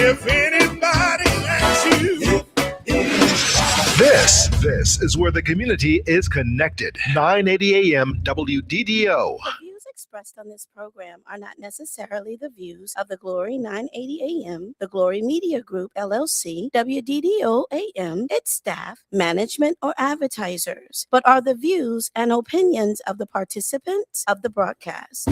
If anybody asks you. This is where the community is connected. 980 AM WDDO. The views expressed on this program are not necessarily the views of the Glory 980 AM, the Glory Media Group, LLC, WDDO AM, its staff, management, or advertisers, but are the views and opinions of the participants of the broadcast.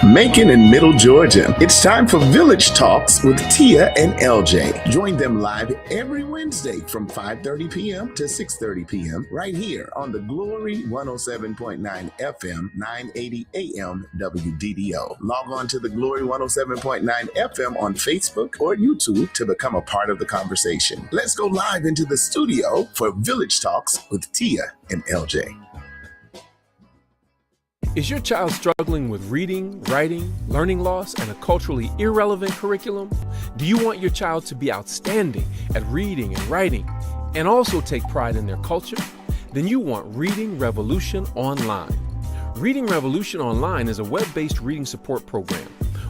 Macon and Middle Georgia. It's time for Village Talks with Tia and LJ. Join them live every Wednesday from 5:30 p.m. to 6:30 p.m. right here on the Glory 107.9 FM, 980 AM WDDO. Log on to the Glory 107.9 FM on Facebook or YouTube to become a part of the conversation. Let's go live into the studio for Village Talks with Tia and LJ. Is your child struggling with reading, writing, learning loss, and a culturally irrelevant curriculum? Do you want your child to be outstanding at reading and writing and also take pride in their culture? Then you want Reading Revolution Online. Reading Revolution Online is a web-based reading support program.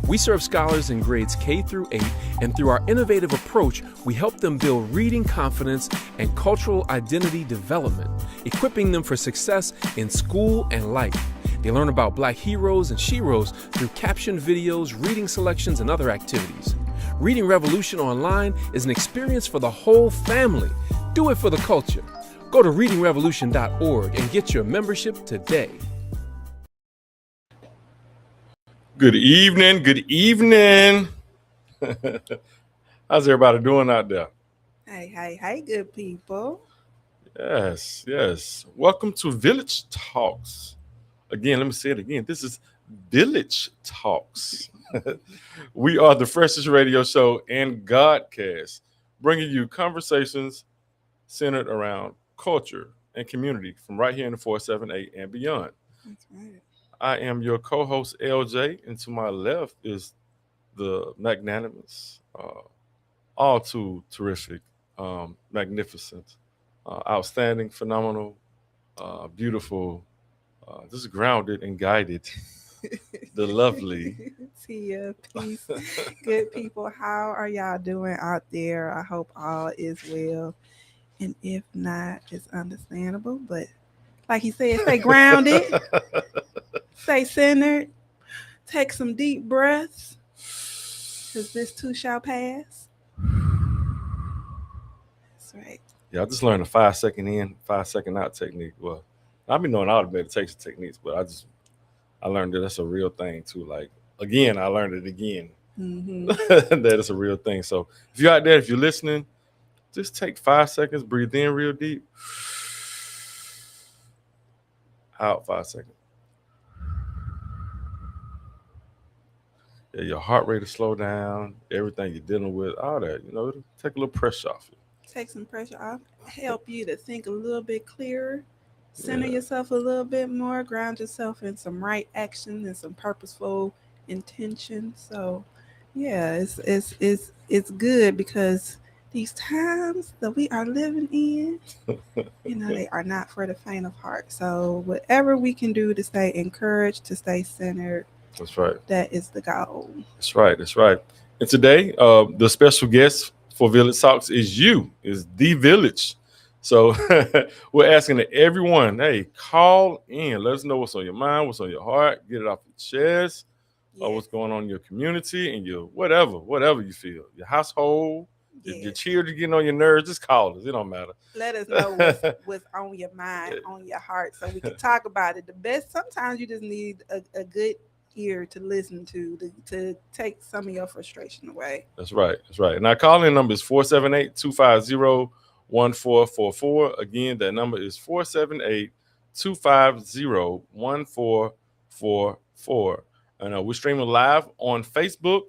We serve scholars in grades K through 8, and through our innovative approach, we help them build reading confidence and cultural identity development, equipping them for success in school and life. They learn about Black heroes and sheroes through captioned videos, reading selections, and other activities. Reading Revolution Online is an experience for the whole family. Do it for the culture. Go to readingrevolution.org and get your membership today. Good evening. Good evening. How's everybody doing out there? Hey, good people. Yes. Welcome to Village Talks. Again, let me say it again. This is Village Talks. We are the freshest radio show and Godcast, bringing you conversations centered around culture and community from right here in the 478 and beyond. That's right. I am your co-host, LJ, and to my left is the magnanimous, all too terrific, magnificent, outstanding, phenomenal, beautiful, just grounded and guided, the lovely Tia, peace. Good people, how are y'all doing out there? I hope all is well. And if not, it's understandable. But like he said, stay grounded, stay centered, take some deep breaths, because this too shall pass. That's right. Yeah, I just learned a 5 second in, 5 second out technique. Well, I've been knowing all the meditation techniques, but I learned that that's a real thing too. Like, again, I learned it again. Mm-hmm. That is a real thing. So if you're out there, if you're listening, just take 5 seconds, breathe in real deep. Out 5 seconds. Yeah, your heart rate will slow down, everything you're dealing with, all that, it'll take a little pressure off you. Take some pressure off, help you to think a little bit clearer, center yourself a little bit more, ground yourself in some right action and some purposeful intention. So yeah, it's good because these times that we are living in, they are not for the faint of heart. So whatever we can do to stay encouraged, to stay centered, that's right. That is the goal. That's right. And today, the special guest for Village Talks is the Village. So we're asking that everyone, hey, call in. Let us know what's on your mind, what's on your heart. Get it off your chest, what's going on in your community and your whatever you feel, your household. Your children getting on your nerves, just call us. It don't matter. Let us know what's on your mind, on your heart, so we can talk about it. The best, sometimes you just need a good ear to listen to take some of your frustration away. That's right. And our call-in number is 478-250-1444. Again, that number is 478-250-1444. And we're streaming live on Facebook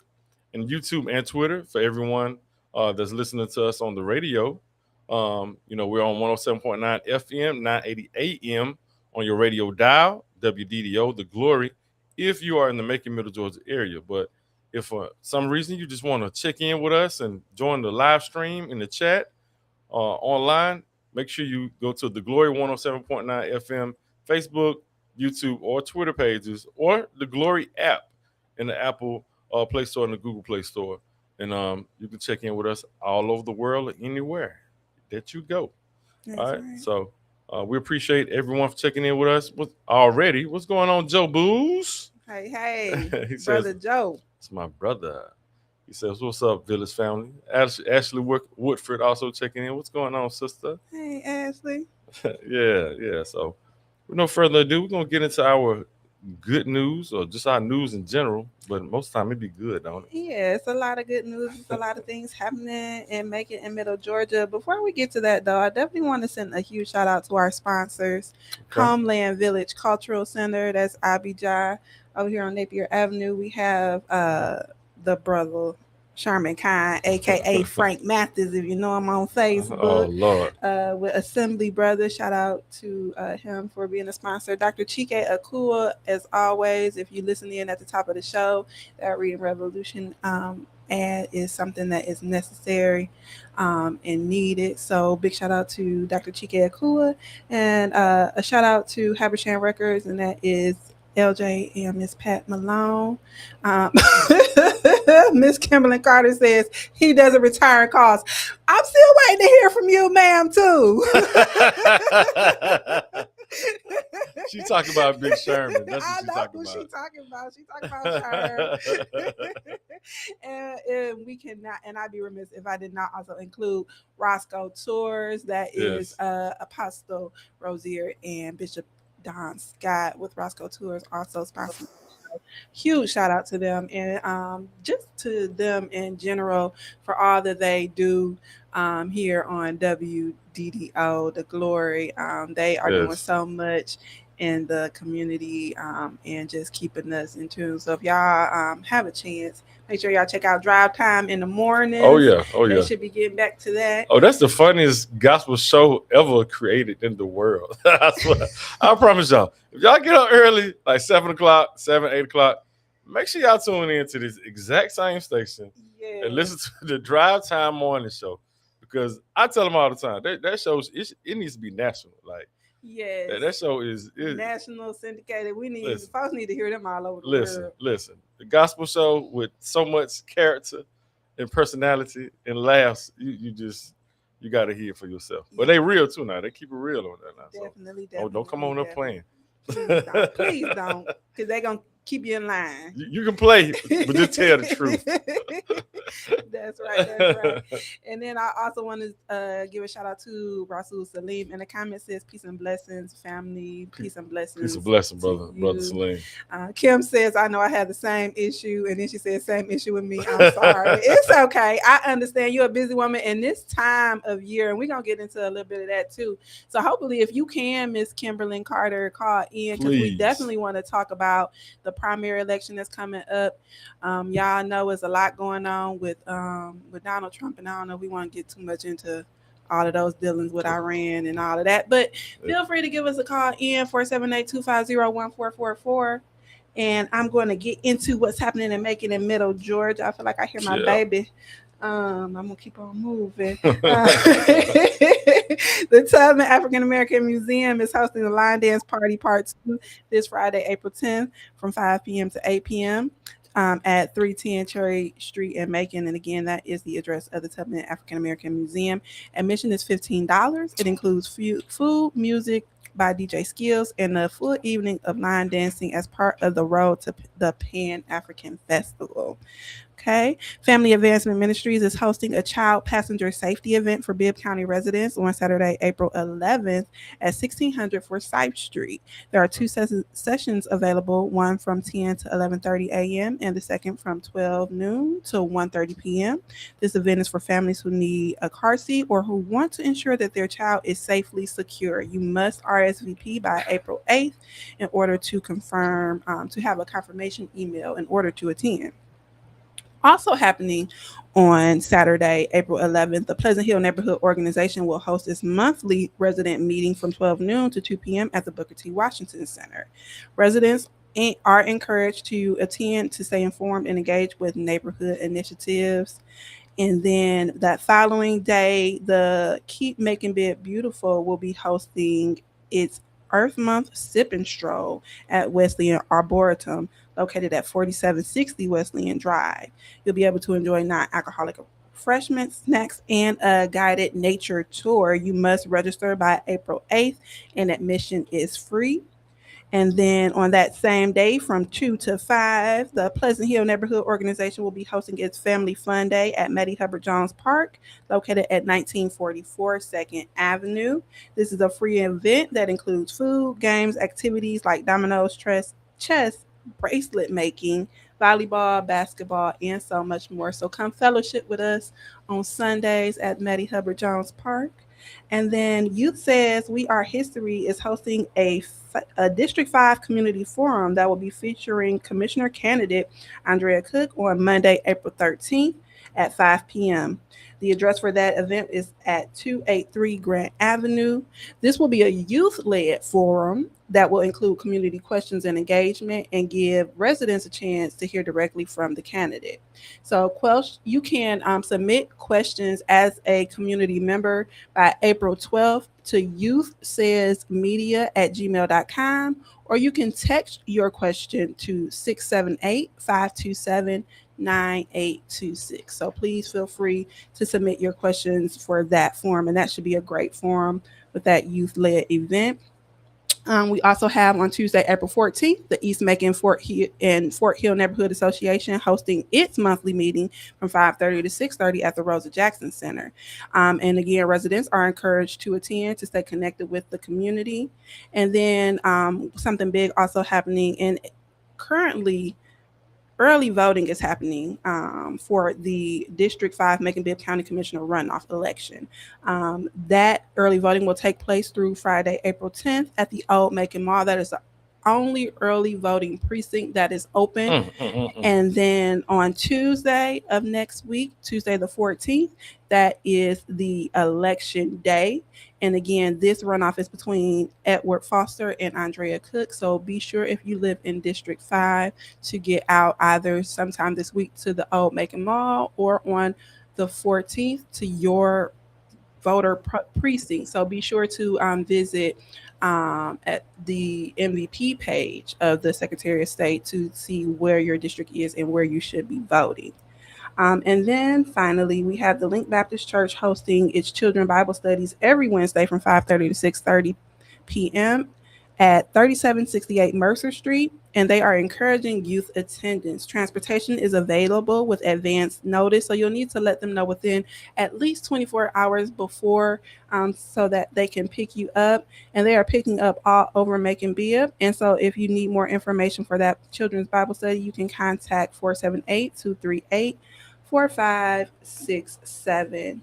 and YouTube and Twitter for everyone that's listening to us on the radio. We're on 107.9 FM, 980 AM on your radio dial, WDDO, The Glory, if you are in the Macon, Middle Georgia area. But if for some reason you just want to check in with us and join the live stream in the chat online, make sure you go to the Glory 107.9 FM Facebook, YouTube, or Twitter pages, or the Glory app in the Apple Play Store and the Google Play Store. And you can check in with us all over the world or anywhere that you go. That's All right. right. So we appreciate everyone for checking in with us already. What's going on, Joe Booze? Hey, He brother says, Joe. it's my brother. He says, what's up, Village family? Ashley Woodford also checking in. What's going on, sister? Hey, Ashley. Yeah. So with no further ado, we're going to get into our good news or just our news in general. But most of the time, it'd be good, don't it? Yeah, it's a lot of good news. It's a lot of things happening in Macon and Middle Georgia. Before we get to that, though, I definitely want to send a huge shout out to our sponsors, Okay. Homeland Village Cultural Center. That's Abijah over here on Napier Avenue. We have the brother Sherman Kine, aka Frank Mathis, if you know him on Oh, Facebook. Lord. With Assembly Brothers. Shout out to him for being a sponsor. Dr. Chike Akua, as always, if you listen in at the top of the show, that Reading Revolution ad is something that is necessary and needed. So big shout out to Dr. Chike Akua, and a shout out to Habersham Records, and that is LJ and Miss Pat Malone. Miss Kimberly Carter says he doesn't return calls. I'm still waiting to hear from you, ma'am, too. She talking about Big Sherman. That's I what know talking who about. she talking about. She talking about Sherman. and we cannot, and I'd be remiss if I did not also include Roscoe Tours. That is Apostle Rosier and Bishop Don Scott with Roscoe Tours also sponsoring. Huge shout out to them, and just to them in general for all that they do here on WDDO, The Glory. They are doing so much in the community and just keeping us in tune. So if y'all have a chance, make sure y'all check out Drive Time in the morning. Oh yeah. They should be getting back to that. Oh, that's the funniest gospel show ever created in the world. I promise y'all. If y'all get up early, like 7 o'clock, 7, 8 o'clock, make sure y'all tune in to this exact same station and listen to the Drive Time morning show. Because I tell them all the time, that show, it needs to be national. Like, yes, that show is national syndicated. Folks need to hear them all over the world. Listen. The gospel show with so much character and personality and laughs, you got to hear it for yourself. But they real too now. They keep it real on that now. Definitely. Don't come on up playing. Please don't, because they're gonna keep you in line. You can play, but just tell the truth. That's right. And then I also want to give a shout out to Rasul Salim. In the comments says peace and blessings, family. Peace and blessings. Peace and blessings, brother Salim. Kim says, I know I had the same issue. And then she said, same issue with me. I'm sorry. It's okay. I understand you're a busy woman in this time of year. And we're going to get into a little bit of that too. So hopefully if you can, Miss Kimberly Carter, call in, because we definitely want to talk about the primary election that's coming up. Y'all know there's a lot going on with Donald Trump, and I don't know if we want to get too much into all of those dealings with Iran and all of that, but feel free to give us a call in 478-250-1444, and I'm going to get into what's happening in Macon in Middle Georgia. I feel like I hear my baby. I'm gonna keep on moving. The Tubman African American Museum is hosting the Line Dance Party Part 2 this Friday, April 10th, from 5 p.m. to 8 p.m. At 310 Cherry Street in Macon. And again, that is the address of the Tubman African American Museum. Admission is $15. It includes food, music by DJ Skills, and a full evening of line dancing as part of the Road to the Pan-African Festival. Okay. Family Advancement Ministries is hosting a child passenger safety event for Bibb County residents on Saturday, April 11th at 1600 Forsyth Street. There are two sessions available, one from 10 to 11:30 a.m. and the second from 12 noon to 1:30 p.m. This event is for families who need a car seat or who want to ensure that their child is safely secure. You must RSVP by April 8th in order to confirm, to have a confirmation email in order to attend. Also happening on Saturday, April 11th, the Pleasant Hill Neighborhood Organization will host its monthly resident meeting from 12 noon to 2 p.m. at the Booker T. Washington Center. Residents are encouraged to attend to stay informed and engage with neighborhood initiatives. And then that following day, the Keep Making Bibb Beautiful will be hosting its Earth Month Sip and Stroll at Wesleyan Arboretum, located at 4760 Wesleyan Drive. You'll be able to enjoy non-alcoholic refreshments, snacks, and a guided nature tour. You must register by April 8th, and admission is free. And then on that same day from 2 to 5, the Pleasant Hill Neighborhood Organization will be hosting its Family Fun Day at Meddy Hubbard Jones Park, located at 1944 2nd Avenue. This is a free event that includes food, games, activities like dominoes, chess, bracelet making, volleyball, basketball, and so much more. So come fellowship with us on Sundays at Meddy Hubbard Jones Park. And then Youth Says We Are History is hosting a District 5 community forum that will be featuring Commissioner candidate Andrea Cook on Monday, April 13th at 5 p.m. The address for that event is at 283 Grant Avenue. This will be a youth-led forum that will include community questions and engagement and give residents a chance to hear directly from the candidate. So you can submit questions as a community member by April 12th to youthsaysmedia@gmail.com, or you can text your question to 678-527-9826. So please feel free to submit your questions for that forum, and that should be a great forum with that youth-led event. We also have on Tuesday, April 14th, the East Macon Fort Hill Neighborhood Association hosting its monthly meeting from 5:30 to 6:30 at the Rosa Jackson Center. And again, residents are encouraged to attend to stay connected with the community. And then something big also happening, and currently early voting is happening for the District 5 Macon-Bibb County Commissioner runoff election. That early voting will take place through Friday, April 10th at the Old Macon Mall. That is the only early voting precinct that is open. And then on Tuesday of next week, Tuesday the 14th, that is the election day. And again, this runoff is between Edward Foster and Andrea Cook. So be sure, if you live in District 5, to get out either sometime this week to the Old Macon Mall or on the 14th to your voter precinct. So be sure to visit at the MVP page of the Secretary of State to see where your district is and where you should be voting. And then finally, we have the Link Baptist Church hosting its children Bible studies every Wednesday from 5:30 to 6:30 p.m. at 3768 Mercer Street, and they are encouraging youth attendance. Transportation is available with advance notice, so you'll need to let them know within at least 24 hours before so that they can pick you up. And they are picking up all over Macon-Bibb. And so if you need more information for that children's Bible study, you can contact 478-238-4567.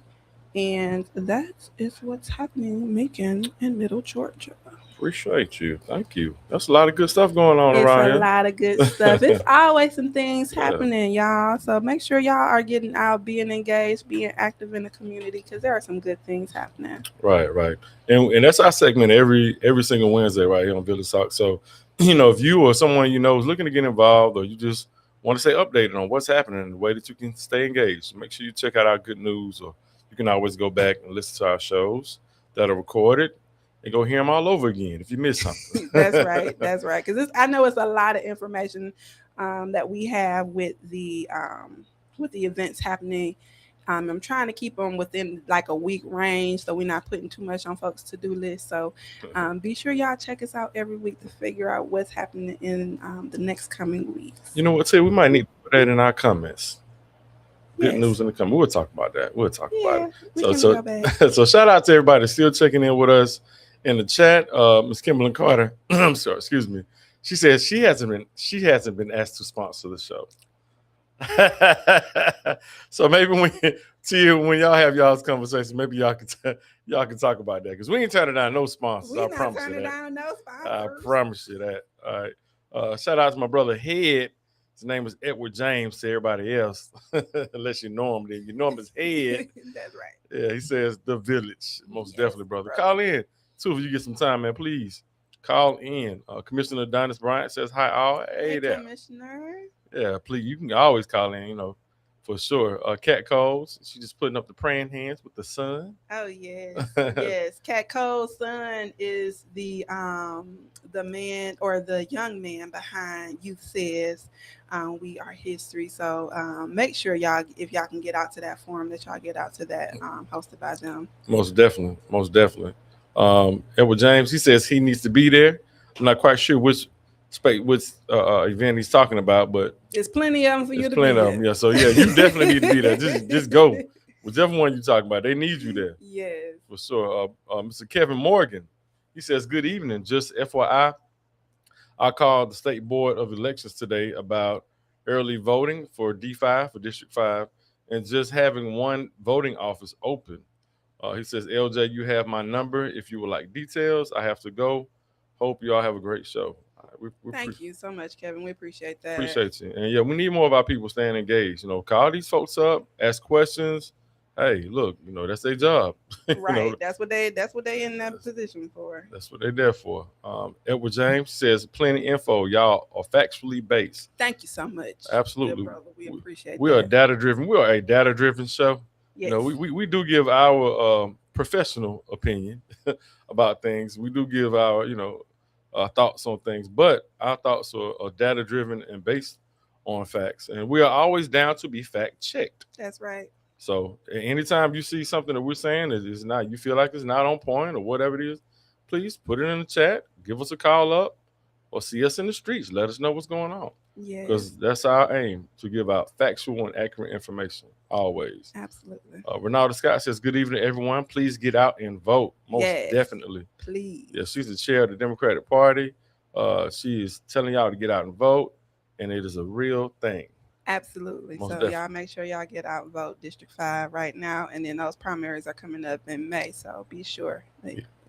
And that is what's happening in Macon and Middle Georgia. Appreciate you. Thank you. That's a lot of good stuff going on It's around here. a lot of good stuff. It's always some things happening, y'all. So make sure y'all are getting out, being engaged, being active in the community, because there are some good things happening. Right. And that's our segment every single Wednesday right here on Village Talk. So, if you or someone you know is looking to get involved, or you just want to stay updated on what's happening and the way that you can stay engaged, make sure you check out our good news, or you can always go back and listen to our shows that are recorded and go hear them all over again if you miss something. That's right. Because I know it's a lot of information that we have with the events happening. I'm trying to keep them within like a week range, so we're not putting too much on folks' to-do list. So be sure y'all check us out every week to figure out what's happening in the next coming weeks. You know what, Tay? We might need to put that in our comments. Good Yes. news in the comments. We'll talk about that. Yeah, we can So go back. so shout out to everybody that's still checking in with us in the chat. Miss Kimberly Carter, I'm sorry, excuse me. She says she hasn't been asked to sponsor the show. So maybe when y'all have y'all's conversation, maybe y'all can talk about that, because we ain't turning down no sponsors. I promise you that. Down no sponsors. I promise you that. All right. Shout out to my brother Head. His name is Edward James to everybody else. Unless you know him, then you know him as Head. That's right. Yeah, he says the Village. Most Yes, definitely, brother. brother. Call in too if you get some time, man. Please call in. Commissioner Adonis Bryant says hi all. Hey there. Commissioner. Yeah, please. You can always call in. For sure. Cat Coles, she just putting up the praying hands with the sun. Oh yes, yes. Cat Cole's son is the man or the young man behind Youth Says We Are History. So make sure y'all, if y'all can get out to that forum, that y'all get out to that hosted by them. Most definitely. Most definitely. Edward James, he says he needs to be there. I'm not quite sure which event he's talking about, but there's plenty of them for you to be plenty of them. Yeah, so yeah, you definitely need to be there. Just go. Whichever one you talking about, they need you there. Yes. For sure. Mr. Kevin Morgan, he says, good evening. Just FYI, I called the State Board of Elections today about early voting for D5, for District 5, and just having one voting office open. He says, LJ, you have my number. If you would like details, I have to go. Hope you all have a great show. Thank you so much, Kevin. We appreciate that. Appreciate you. And yeah, we need more of our people staying engaged. Call these folks up, ask questions. Hey, look, that's their job. Right. That's what they in that position for. That's what they're there for. Edward James says, plenty info. Y'all are factually based. Thank you so much. Absolutely. Brother. We appreciate we that. are data driven. We are a data driven show. Yes. We do give our professional opinion about things. We do give our, thoughts on things, but our thoughts are data driven and based on facts. And we are always down to be fact checked. That's right. So anytime you see something that we're saying that is not, you feel like it's not on point or whatever it is, please put it in the chat, give us a call up, or see us in the streets. Let us know what's going on. Yeah. Because that's our aim, to give out factual and accurate information always. Absolutely. Renaldo Scott says, good evening, everyone. Please get out and vote. Most definitely. Please. Yeah, she's the chair of the Democratic Party. She is telling y'all to get out and vote, and it is a real thing. Absolutely. Most so definitely. Y'all make sure y'all get out and vote District 5 right now. And then those primaries are coming up in May. So be sure.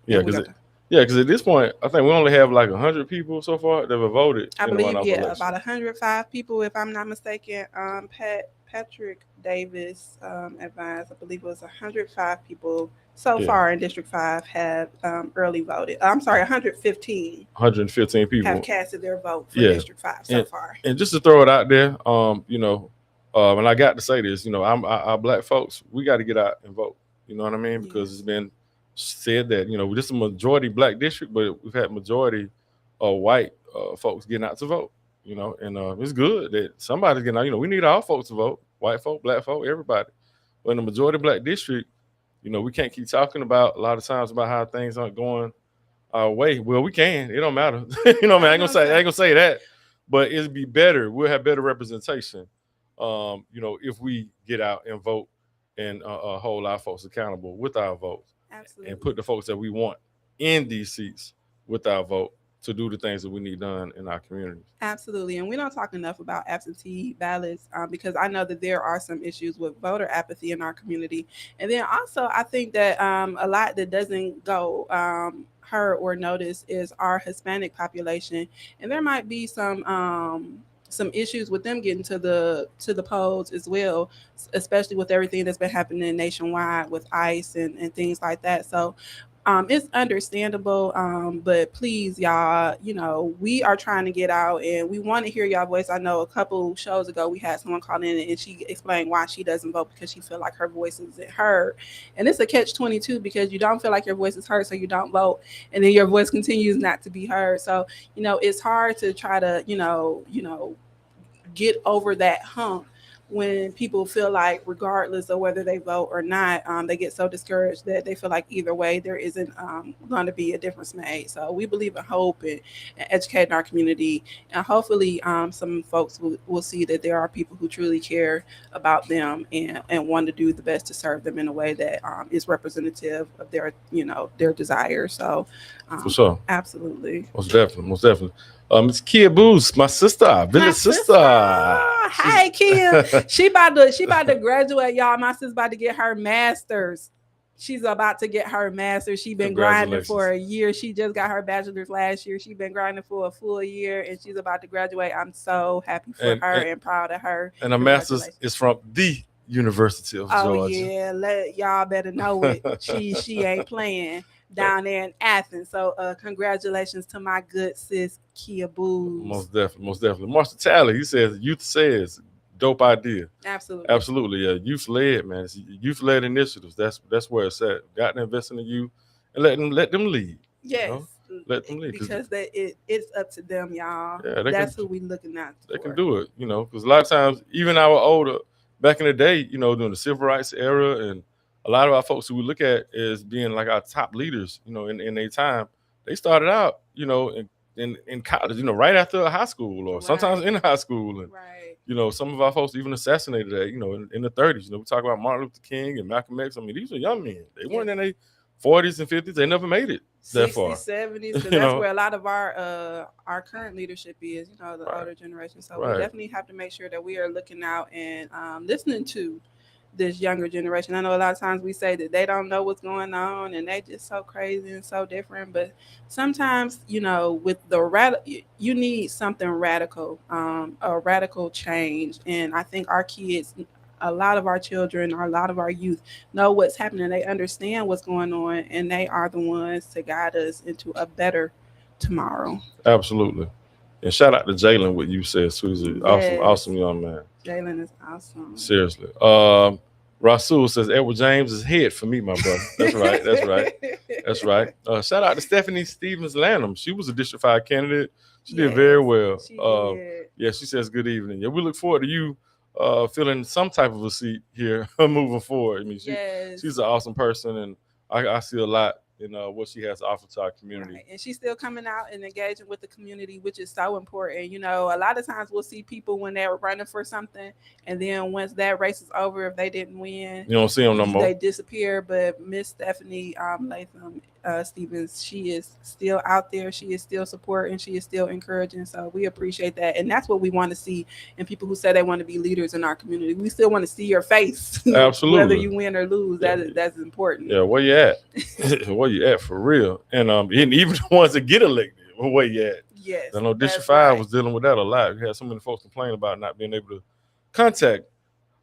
Yeah, because at this point, I think we only have like 100 people so far that have voted. I believe, about 105 people, if I'm not mistaken. Patrick Davis advised, I believe it was 105 people so far in District 5 have early voted. I'm sorry, 115 people have casted their vote for District 5 so far. And just to throw it out there, and I got to say this, our black folks, we got to get out and vote. You know what I mean? Because it's been said that, this is a majority black district, but we've had majority white folks getting out to vote. And it's good that somebody's getting out. We need all folks to vote, white folk, black folk, everybody. But in the majority black district, we can't keep talking about a lot of times about how things aren't going our way. Well, we can. It don't matter. I ain't gonna say that, but it'd be better. We'll have better representation. If we get out and vote and hold our folks accountable with our votes. Absolutely. And put the folks that we want in these seats with our vote to do the things that we need done in our communities. Absolutely. And we don't talk enough about absentee ballots because I know that there are some issues with voter apathy in our community. And then also, I think that a lot that doesn't go heard or noticed is our Hispanic population. And there might be some issues with them getting to the polls as well, especially with everything that's been happening nationwide with ICE and things like that. So it's understandable, but please, y'all, we are trying to get out and we want to hear y'all voice. I know a couple shows ago we had someone call in and she explained why she doesn't vote because she feel like her voice isn't heard. And it's a catch-22 because you don't feel like your voice is heard, so you don't vote, and then your voice continues not to be heard. So it's hard to try to get over that hump when people feel like regardless of whether they vote or not, they get so discouraged that they feel like either way there isn't going to be a difference made. So we believe in hope and educating our community, and hopefully some folks will see that there are people who truly care about them and want to do the best to serve them in a way that is representative of their desires. So for sure, absolutely, most definitely. It's Kia Booz, my sister, village sister. Hi, Kia. She about to graduate, y'all. My sister's about to get her master's. She's about to get her master's. She's been grinding for a year. She just got her bachelor's last year. She's been grinding for a full year, and she's about to graduate. I'm so happy for her and proud of her. And her master's is from the University of Georgia. Oh yeah, y'all better know it. She ain't playing down there in Athens. So congratulations to my good sis Kia Booz. Most definitely. Marshall Talley, he says, Youth Says dope idea. Absolutely. Absolutely, yeah. Youth led, man. It's youth led initiatives. That's where it's at. Got to invest in the youth and let them lead. Yes. You know? Let them lead because it's up to them, y'all. Yeah, that's who we looking at. They can do it, you know, because a lot of times, even our older, back in the day, you know, during the civil rights era, and a lot of our folks who we look at as being like our top leaders, you know, in their time, they started out, you know, in college, you know, right after high school or sometimes in high school. And, you know, some of our folks even assassinated that, you know, in the 30s. You know, we talk about Martin Luther King and Malcolm X. I mean, these are young men. They weren't in their 40s and 50s. They never made it that 60s, far. 70s, because that's where a lot of our current leadership is, you know, the older generation. So we definitely have to make sure that we are looking out and listening to this younger generation. I know a lot of times we say that they don't know what's going on and they just so crazy and so different, but sometimes, you know, with you need something radical, a radical change. And I think our kids, a lot of our children, or a lot of our youth know what's happening. They understand what's going on, and they are the ones to guide us into a better tomorrow. Absolutely. And shout out to Jalen, what you said. So he's an awesome young man. Jalen is awesome. Seriously. Rasul says Edward James is head for me, my brother. That's right. That's right. That's right. Shout out to Stephanie Stevens Lanham. She was a District 5 candidate. She did very well. She did. Yeah, she says good evening. Yeah, we look forward to you filling some type of a seat here moving forward. I mean, she's an awesome person, and I see a lot in what she has to offer to our community. Right. And she's still coming out and engaging with the community, which is so important. You know, a lot of times we'll see people when they're running for something, and then once that race is over, if they didn't win, you don't see them no more. They disappear. But Miss Stephanie Latham Stevens, she is still out there. She is still supporting. She is still encouraging. So we appreciate that. And that's what we want to see in people who say they want to be leaders in our community. We still want to see your face. Absolutely. Whether you win or lose, that's important. Yeah, where you at? Where you at for real? And even the ones that get elected, where you at? Yes. I know District 5 was dealing with that a lot. We had so many folks complain about not being able to contact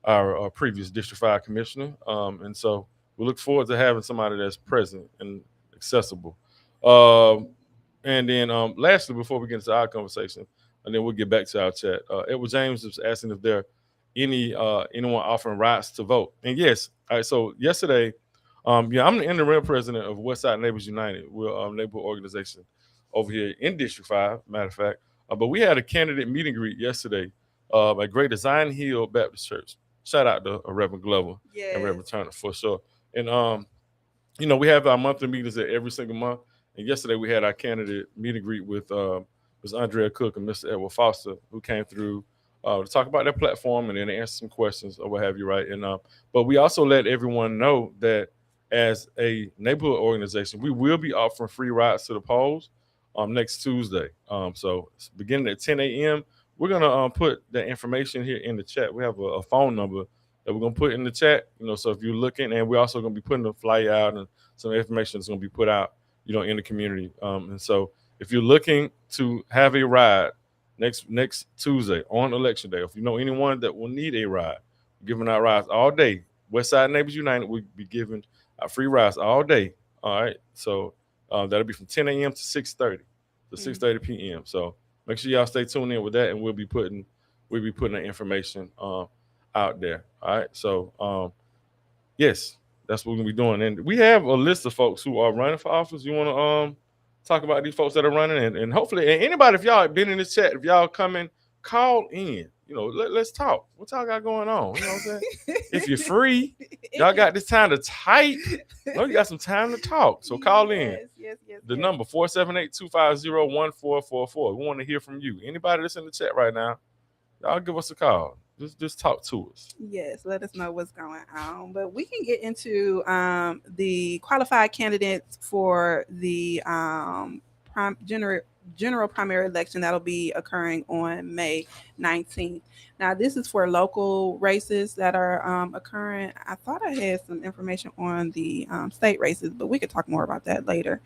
our previous District 5 commissioner. And so we look forward to having somebody that's present and accessible. And then lastly, before we get into our conversation, and then we'll get back to our chat, Edward James was asking if there anyone offering rights to vote. And yes, all right, so yesterday, I'm the interim president of Westside Neighbors United. We're a neighborhood organization over here in District 5, matter of fact. But we had a candidate meet and greet yesterday at Great Design Hill Baptist Church. Shout out to Reverend Glover and Reverend Turner for sure. And, we have our monthly meetings at every single month. And yesterday we had our candidate meet and greet with Ms. Andrea Cook and Mr. Edward Foster, who came through to talk about their platform and then answer some questions or what have you, right? And but we also let everyone know that as a neighborhood organization, we will be offering free rides to the polls next Tuesday. So it's beginning at 10 a.m. We're gonna put the information here in the chat. We have a phone number that we're gonna put in the chat. So if you're looking, and we're also gonna be putting a flyer out and some information that's gonna be put out, in the community. And so if you're looking to have a ride next Tuesday on Election Day, if you know anyone that will need a ride, we're giving out rides all day. Westside Neighbors United will be giving free rides all day. All right. So that'll be from 10 a.m. to 6:30 to 6:30 p.m. So make sure y'all stay tuned in with that, and we'll be putting the information out there. All right. So yes, that's what we're gonna be doing. And we have a list of folks who are running for office. You want to talk about these folks that are running, and hopefully, and anybody, if y'all been in this chat, if y'all coming, call in. Let's talk. What y'all got going on? You know what I'm saying? If you're free, y'all got this time to type. No, you got some time to talk. So call in. Yes. The number 478-250-1444. We want to hear from you. Anybody that's in the chat right now, y'all give us a call. Just talk to us. Yes, let us know what's going on. But we can get into the qualified candidates for the general primary election that'll be occurring on May 19th. Now, this is for local races that are occurring. I thought I had some information on the state races, but we could talk more about that later.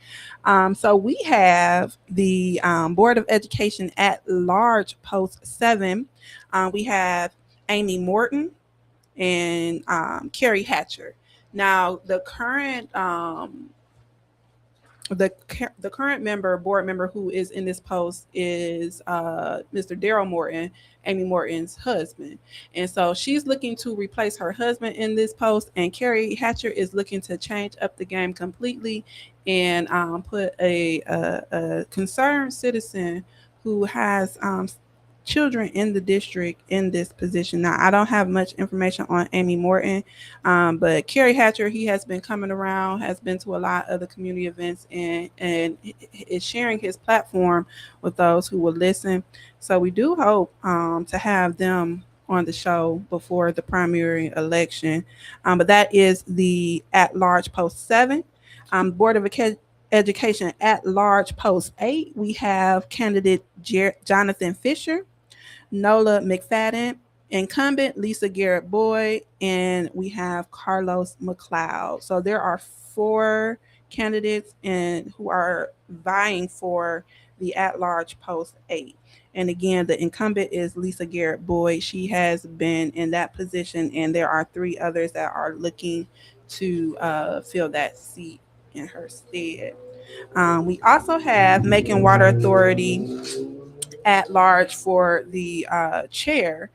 So we have the Board of Education at Large Post 7. We have Amy Morton and Carrie Hatcher. Now, the current the current board member who is in this post is Mr. Daryl Morton, Amy Morton's husband. And so she's looking to replace her husband in this post, and Carrie Hatcher is looking to change up the game completely and put a concerned citizen who has children in the district in this position. Now, I don't have much information on Amy Morton, but Carrie Hatcher, he has been coming around, has been to a lot of the community events, and is sharing his platform with those who will listen. So we do hope to have them on the show before the primary election. But that is the at-large post 7. Board of Education at-large post 8. We have candidate Jonathan Fisher, Nola McFadden, incumbent Lisa Garrett Boyd, and we have Carlos McLeod. So there are 4 candidates and who are vying for the at-large post 8. And again, the incumbent is Lisa Garrett Boyd. She has been in that position, and there are 3 others that are looking to fill that seat in her stead. We also have Macon Water Authority at large for the chair.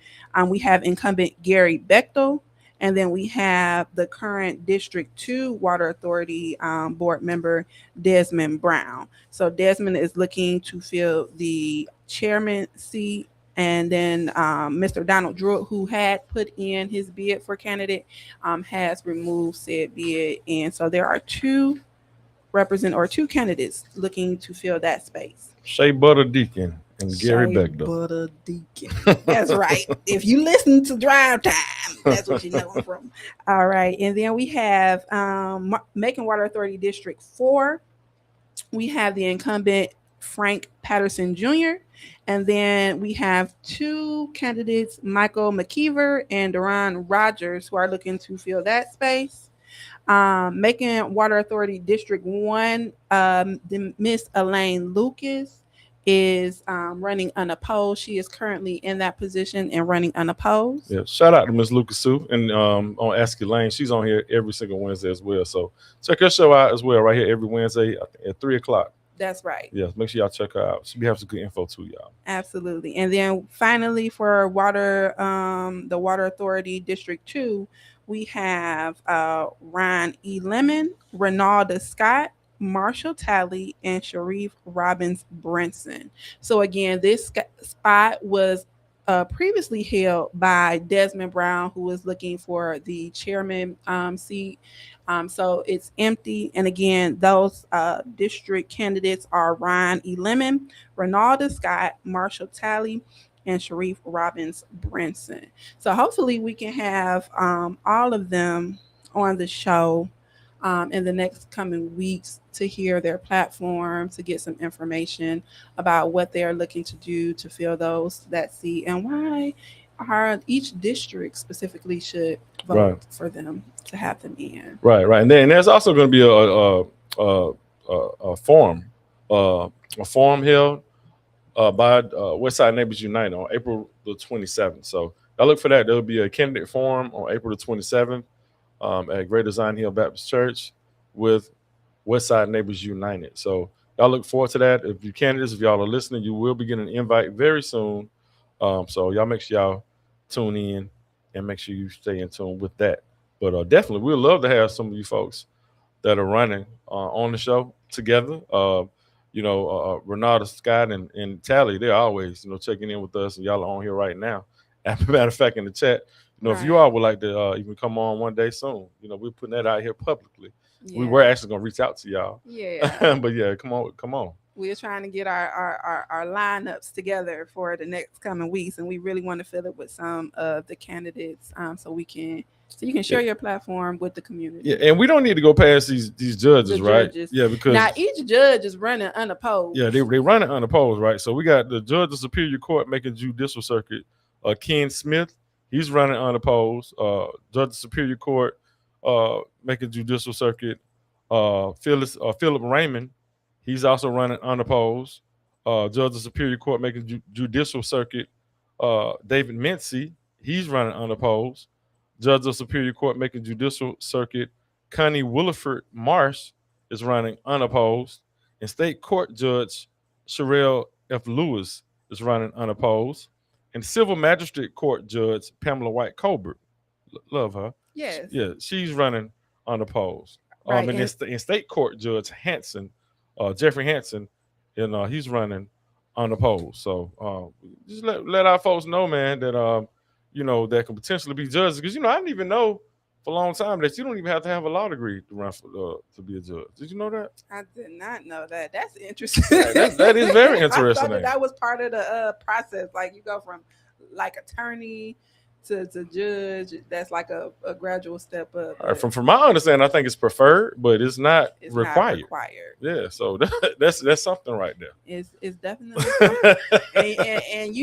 We have incumbent Gary Bechtel, and then we have the current District 2 Water Authority board member, Desmond Brown. So Desmond is looking to fill the chairman seat. And then Mr. Donald Druitt, who had put in his bid for candidate, has removed said bid. And so there are 2 candidates looking to fill that space. Shea Butter Deacon and Gary Bechtel. Butter Deacon. That's right. If you listen to Drive Time, that's what you know him from. All right. And then we have Macon Water Authority District 4. We have the incumbent Frank Patterson Jr. And then we have 2 candidates, Michael McKeever and Duran Rogers, who are looking to fill that space. Macon Water Authority District 1, Miss Elaine Lucas is running unopposed. She is currently in that position and running unopposed. Yeah, shout out to Miss Lucas Sue and on Ask Elaine. She's on here every single Wednesday as well. So check her show out as well right here every Wednesday at 3:00. That's right. Yes, make sure y'all check her out. She has some good info too, y'all. Absolutely. And then finally for the Water Authority District 2, we have Ryan E. Lemon, Renalda Scott, Marshall Talley, and Sharif Robbins Brinson. So again, this spot was previously held by Desmond Brown, who was looking for the chairman seat. So it's empty. And again, those district candidates are Ryan E. Lemon, Renalda Scott, Marshall Talley, and Sharif Robbins Brinson. So hopefully we can have all of them on the show in the next coming weeks to hear their platform, to get some information about what they're looking to do to fill that seat, and why each district specifically should vote for them to have them in. Right. And then there's also going to be a forum held by Westside Neighbors United on April the 27th. So I look for that. There'll be a candidate forum on April the 27th at Greater Zion Hill Baptist Church with Westside Neighbors United. So y'all look forward to that. If you candidates, if y'all are listening, you will be getting an invite very soon. So y'all make sure y'all tune in and make sure you stay in tune with that. But definitely, we'd love to have some of you folks that are running on the show together. Renata Scott and Tally, they're always, checking in with us, and y'all are on here right now. As a matter of fact, in the chat, if you all would like to even come on one day soon, we're putting that out here publicly. Yeah. We were actually going to reach out to y'all. Yeah. But yeah, come on. We're trying to get our lineups together for the next coming weeks, and we really want to fill it with some of the candidates so you can share your platform with the community. Yeah, and we don't need to go past these judges, right? Yeah, because now each judge is running unopposed. Yeah, they running unopposed, right? So we got the judge of Superior Court making judicial circuit, Ken Smith. He's running unopposed. Judge of Superior Court making judicial circuit, Philip Raymond. He's also running unopposed. Judge of Superior Court making judicial circuit, David Mincy. He's running unopposed. Judge of Superior Court making judicial circuit, Connie Williford Marsh is running unopposed. And state court judge Sherelle F. Lewis is running unopposed. And civil magistrate court judge Pamela White Colbert, love her. Yes. Yeah, she's running unopposed. Right, And in state court judge Hanson, Jeffrey Hanson, and he's running unopposed. So just let our folks know, man, that that can potentially be judges. Because I didn't even know for a long time that you don't even have to have a law degree to run for to be a judge. Did you know that? I did not know that. That's interesting. Yeah, that is very interesting. I thought that was part of the process. Like you go from like attorney to judge. That's like a gradual step up. All right, from my understanding, I think it's preferred, but it's not required. Not required. Yeah, so that's something right there. It's definitely something. and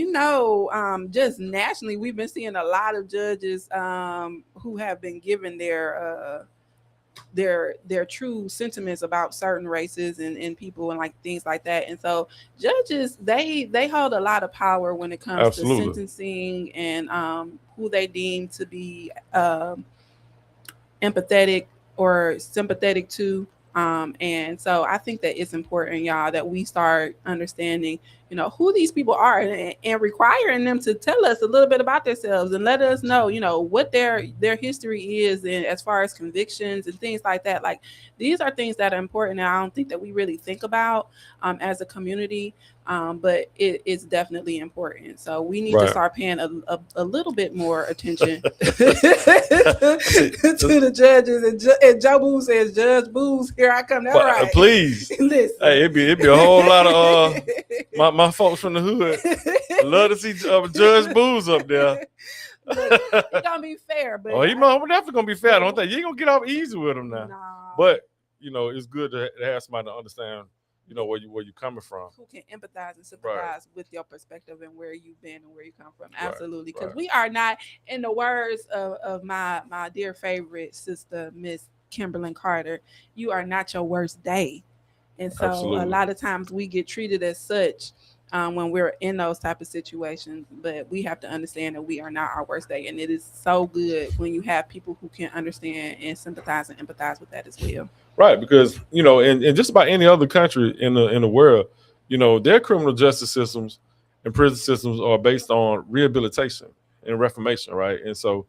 just nationally, we've been seeing a lot of judges who have been given their true sentiments about certain races and people and like things like that. And so judges, they hold a lot of power when it comes to sentencing and who they deem to be empathetic or sympathetic to. And so I think that it's important, y'all, that we start understanding, who these people are and requiring them to tell us a little bit about themselves and let us know, what their history is and as far as convictions and things like that. Like these are things that are important and I don't think that we really think about as a community. But it's definitely important. So we need to start paying a little bit more attention to the judges. And Joe Boo says, Judge Boo's here I come. That's right. Please. Listen. Hey, it'd be a whole lot of my folks from the hood. Love to see Judge Boo's up there. Look, it's gonna be fair, but he's definitely gonna be fair. I don't think you ain't gonna get off easy with him now. Nah. But it's good to have somebody to understand where you're coming from, who can empathize and sympathize with your perspective and where you've been and where you come from. Absolutely, because we are not, in the words of my dear favorite sister, Miss Kimberlyn Carter, you are not your worst day. And so a lot of times we get treated as such when we're in those type of situations, but we have to understand that we are not our worst day. And it is so good when you have people who can understand and sympathize and empathize with that as well. Right, because in just about any other country in the world, their criminal justice systems and prison systems are based on rehabilitation and reformation, right? And so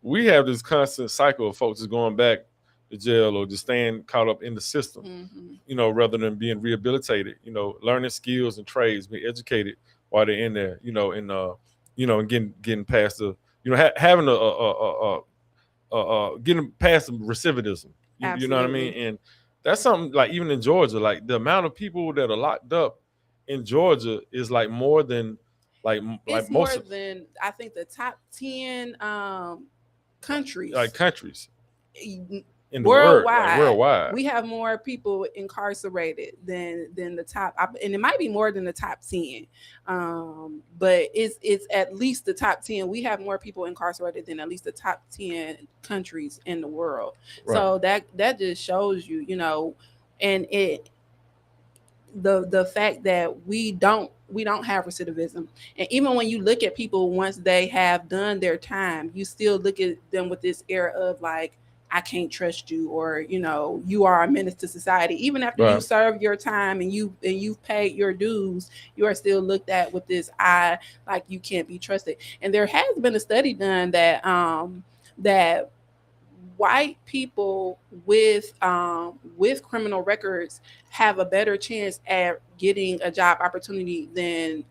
we have this constant cycle of folks just going back to jail or just staying caught up in the system, rather than being rehabilitated, learning skills and trades, being educated while they're in there, and getting past the, having getting past the recidivism. You know what I mean? And that's something like even in Georgia, like the amount of people that are locked up in Georgia is like more than like most more than I think the top 10 countries. Like countries. In worldwide, worldwide, we have more people incarcerated than the top, and it might be more than the top 10. But it's at least the top 10. We have more people incarcerated than at least the top 10 countries in the world. Right. So that just shows you, and the fact that we don't have recidivism. And even when you look at people once they have done their time, you still look at them with this air of like, I can't trust you, or you are a menace to society. Even after you serve your time and you've paid your dues, you are still looked at with this eye like you can't be trusted. And there has been a study done that that white people with criminal records have a better chance at getting a job opportunity than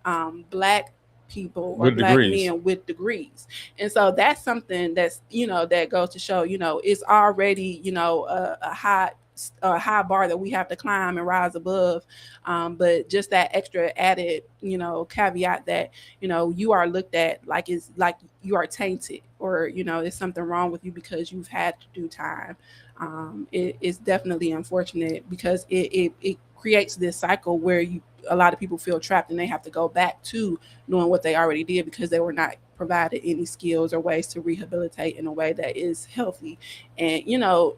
black people or black men with degrees. And so that's something that's that goes to show it's already a high bar that we have to climb and rise above, but just that extra added caveat that you are looked at like it's like you are tainted, or there's something wrong with you because you've had to do time. It's definitely unfortunate because it creates this cycle where a lot of people feel trapped and they have to go back to knowing what they already did because they were not provided any skills or ways to rehabilitate in a way that is healthy and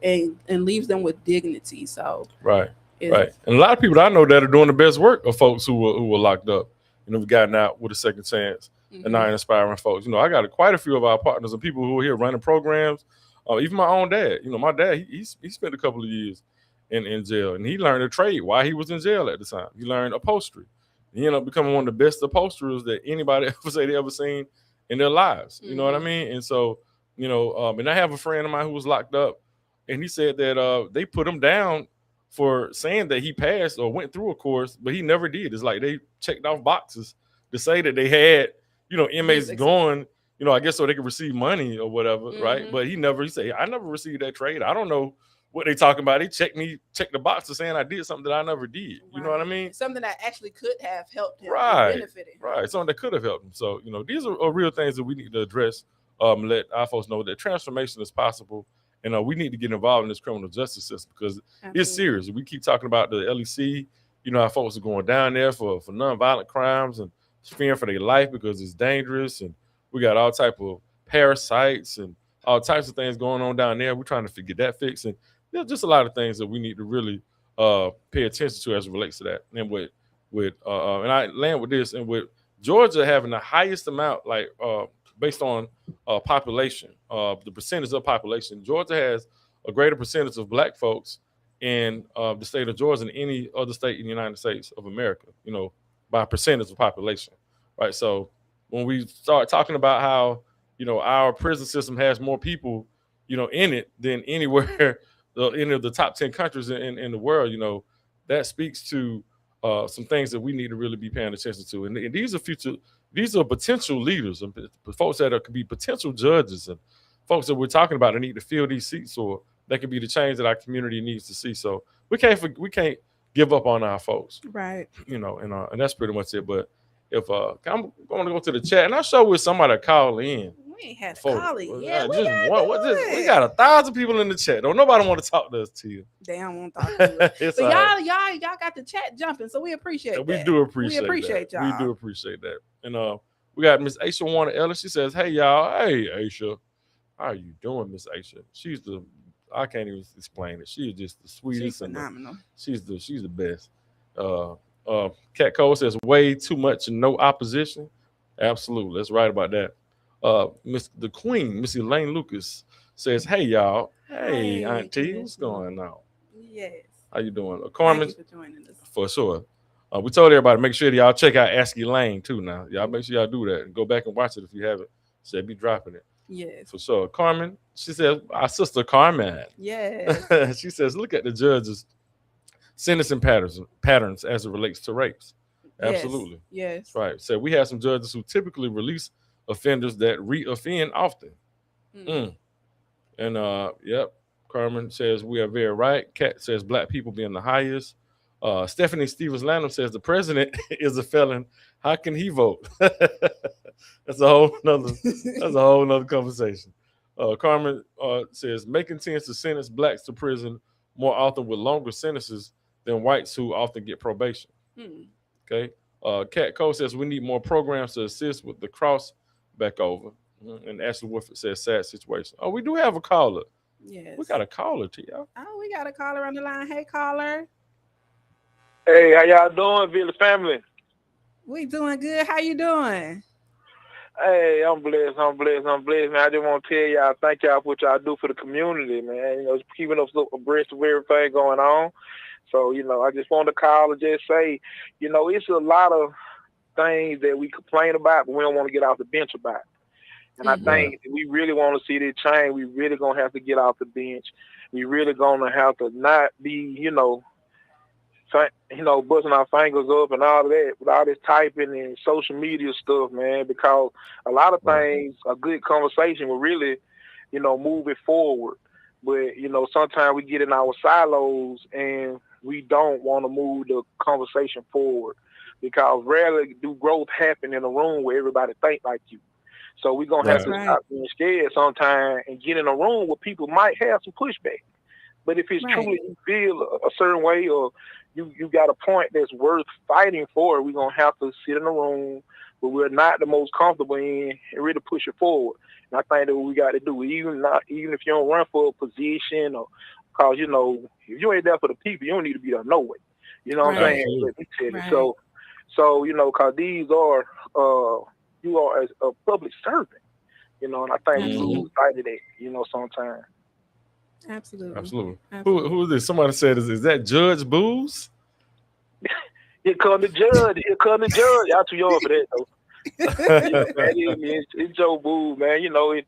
and leaves them with dignity. So right. And a lot of people that I know that are doing the best work are folks who were locked up, we've gotten out with a second chance and are inspiring folks. I got quite a few of our partners and people who are here running programs. Even my own dad, my dad, he spent a couple of years in jail, and he learned a trade while he was in jail at the time. He learned upholstery. He ended up becoming one of the best upholsterers that anybody ever say they ever seen in their lives. You know what I mean? And so, and I have a friend of mine who was locked up, and he said that they put him down for saying that he passed or went through a course, but he never did. It's like they checked off boxes to say that they had, inmates going, I guess so they could receive money or whatever, right? But he said, I never received that trade. I don't know what they talking about. They checked the box of saying I did something that I never did. You know what I mean? Something that actually could have helped him, benefited him. Right, something that could have helped him. So, these are real things that we need to address. Let our folks know that transformation is possible. And we need to get involved in this criminal justice system because it's serious. We keep talking about the LEC. Our folks are going down there for nonviolent crimes and fearing for their life because it's dangerous. And we got all type of parasites and all types of things going on down there. We're trying to get that fixed. And there's just a lot of things that we need to really pay attention to as it relates to that. And and I land with this, and with Georgia having the highest amount, based on population, the percentage of population, Georgia has a greater percentage of black folks in the state of Georgia than any other state in the United States of America, by percentage of population, right? So when we start talking about how, our prison system has more people, in it than anywhere, any of the top 10 countries in the world, that speaks to some things that we need to really be paying attention to. And these are potential leaders and folks that could be potential judges and folks that we're talking about that need to fill these seats, or that could be the change that our community needs to see. So we can't give up on our folks, right? And that's pretty much it. But if I'm going to go to the chat, and I'll show with somebody to call in. We ain't had a call in yet. We got 1,000 people in the chat. Don't nobody want to talk to us, Tia. They don't want to talk to us. But y'all got the chat jumping, so we appreciate that. We do appreciate y'all. We do appreciate that. And we got Miss Aisha Warner Ellis. She says, "Hey y'all, hey Aisha, how are you doing, Miss Aisha? I can't even explain it. She is just the sweetest. She's phenomenal. She's the best." Cat Cole says, "Way too much and no opposition." Absolutely, that's right about that. The Queen, Miss Elaine Lucas, says, "Hey y'all, hey Auntie, what's going on?" Yes. How you doing, Carmen? Thank you for joining us. For sure. We told everybody make sure that y'all check out Ask Elaine too. Now, y'all make sure y'all do that and go back and watch it if you haven't. So be dropping it. Yes. For sure. Carmen, she says, our sister Carmen. Yes. She says, look at the judges' sentencing patterns as it relates to rapes. Absolutely. Yes. Right. So we have some judges who typically release offenders that re-offend often. And yep. Carmen says we are very right. Kat says black people being the highest. Stephanie Stevens Lanham says the president is a felon. How can he vote? That's a whole nother conversation. Carmen says Macon tends to sentence blacks to prison more often with longer sentences than whites who often get probation. Okay. Kat Cole says we need more programs to assist with the cross back over. And Ashley Woodford says sad situation. Oh, we do have a caller. Yes. We got a caller, Tia. Oh, we got a caller on the line. Hey, caller. Hey, how y'all doing, Village family? We doing good. How you doing? Hey, I'm blessed, man. I just want to tell y'all, thank y'all for what y'all do for the community, man. Keeping us abreast of everything going on. So, I just want to call and just say, it's a lot of things that we complain about, but we don't want to get off the bench about. And I think if we really want to see this change, we really going to have to get off the bench. We really going to have to not be, busting our fingers up and all of that with all this typing and social media stuff, man, because a lot of things, a good conversation will really, move it forward. But, sometimes we get in our silos and we don't want to move the conversation forward because rarely do growth happen in a room where everybody think like you. So we're going to have to stop being scared sometime and get in a room where people might have some pushback. But if it's truly you feel a certain way or you got a point that's worth fighting for, we're going to have to sit in a room where we're not the most comfortable in and really push it forward. And I think that what we got to do, even if you don't run for a position or because, if you ain't there for the people, you don't need to be there no way. You know what I'm saying? So, because these are, you are as a public servant, and I think we lose sight of that, sometimes. Absolutely. Who is this? Somebody said, is that Judge Booze? Here come the judge. Here come the judge. Y'all too young for that though. It's Joe Boo, man. You know it.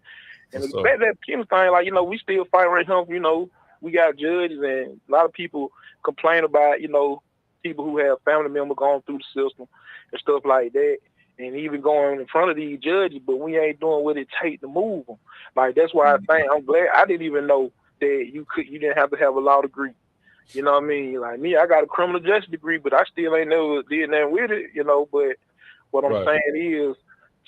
And that Kim thing, like, you know, we still fighting right now. You know, we got judges, and a lot of people complain about, you know, people who have family members going through the system and stuff like that, and even going in front of these judges, but we ain't doing what it takes to move them. Like, that's why I think I'm glad I didn't even know that you didn't have to have a law degree. You know what I mean? Like me, I got a criminal justice degree, but I still ain't never did nothing with it, you know. But what I'm saying is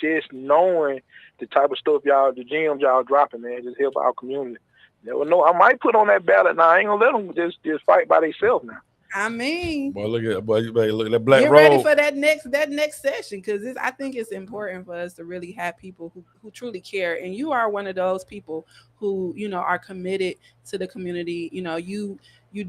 just knowing the type of stuff the gems y'all dropping, man, just help our community. Never know. I might put on that ballot now. I ain't gonna let them just fight by themselves now. I mean, boy, look at that black get robe. ready for that next session, because I think it's important for us to really have people who truly care. And you are one of those people who, you know, are committed to the community. You know, you